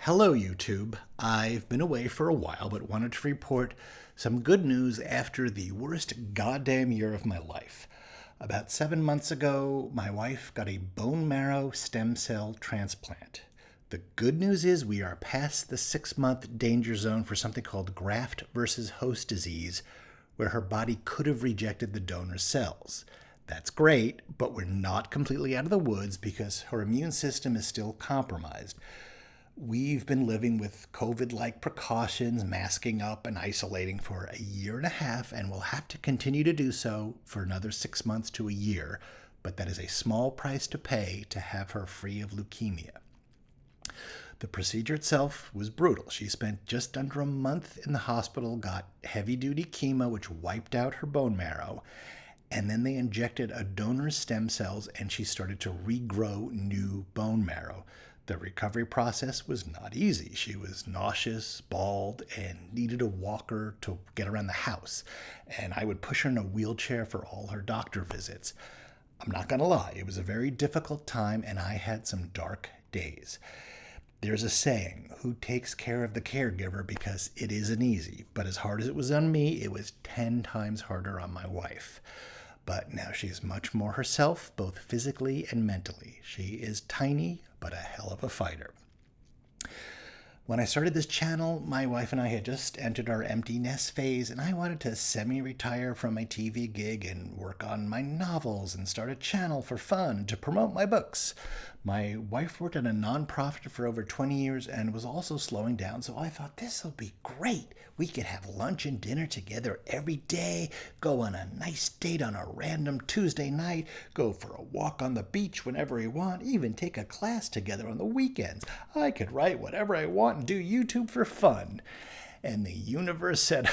Hello, YouTube. I've been away for a while, but wanted to report some good news after the worst goddamn year of my life. About 7 months ago, my wife got a bone marrow stem cell transplant. The good news is we are past the 6-month danger zone for something called graft versus host disease, where her body could have rejected the donor's cells. That's great, but we're not completely out of the woods because her immune system is still compromised. We've been living with COVID-like precautions, masking up and isolating for a year and a half, and will have to continue to do so for another 6 months to a year, but that is a small price to pay to have her free of leukemia. The procedure itself was brutal. She spent just under a month in the hospital, got heavy-duty chemo, which wiped out her bone marrow, and then they injected a donor's stem cells, and she started to regrow new bone marrow. The recovery process was not easy. She was nauseous, bald, and needed a walker to get around the house. And I would push her in a wheelchair for all her doctor visits. I'm not going to lie, it was a very difficult time, and I had some dark days. There's a saying, who takes care of the caregiver, because it isn't easy. But as hard as it was on me, it was 10 times harder on my wife. But now she's much more herself, both physically and mentally. She is tiny, but a hell of a fighter. When I started this channel, my wife and I had just entered our empty nest phase, and I wanted to semi-retire from my TV gig and work on my novels and start a channel for fun to promote my books. My wife worked at a nonprofit for over 20 years and was also slowing down, so I thought this will be great. We could have lunch and dinner together every day, go on a nice date on a random Tuesday night, go for a walk on the beach whenever we want, even take a class together on the weekends. I could write whatever I want and do YouTube for fun. And the universe said,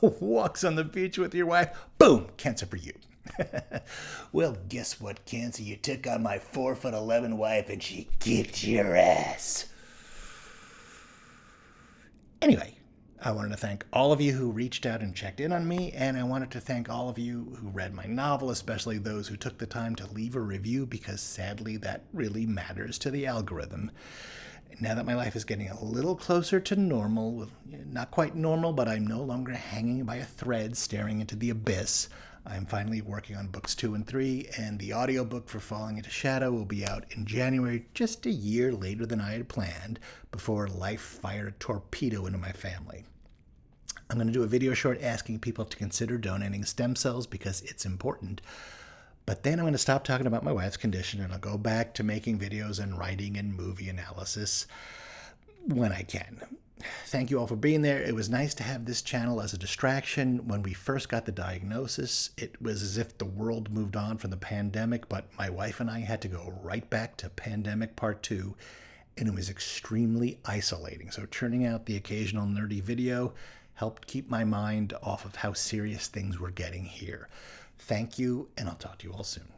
walks on the beach with your wife, boom, cancer for you. Well, guess what, Cancer? You took on my 4'11" wife and she kicked your ass. Anyway, I wanted to thank all of you who reached out and checked in on me, and I wanted to thank all of you who read my novel, especially those who took the time to leave a review, because sadly that really matters to the algorithm. Now that my life is getting a little closer to normal, not quite normal, but I'm no longer hanging by a thread staring into the abyss, I'm finally working on books 2 and 3, and the audiobook for Falling into Shadow will be out in January, just a year later than I had planned, before life fired a torpedo into my family. I'm going to do a video short asking people to consider donating stem cells because it's important. But then I'm going to stop talking about my wife's condition, and I'll go back to making videos and writing and movie analysis when I can. Thank you all for being there. It was nice to have this channel as a distraction. When we first got the diagnosis, it was as if the world moved on from the pandemic, but my wife and I had to go right back to pandemic part 2, and it was extremely isolating. So churning out the occasional nerdy video helped keep my mind off of how serious things were getting here. Thank you, and I'll talk to you all soon.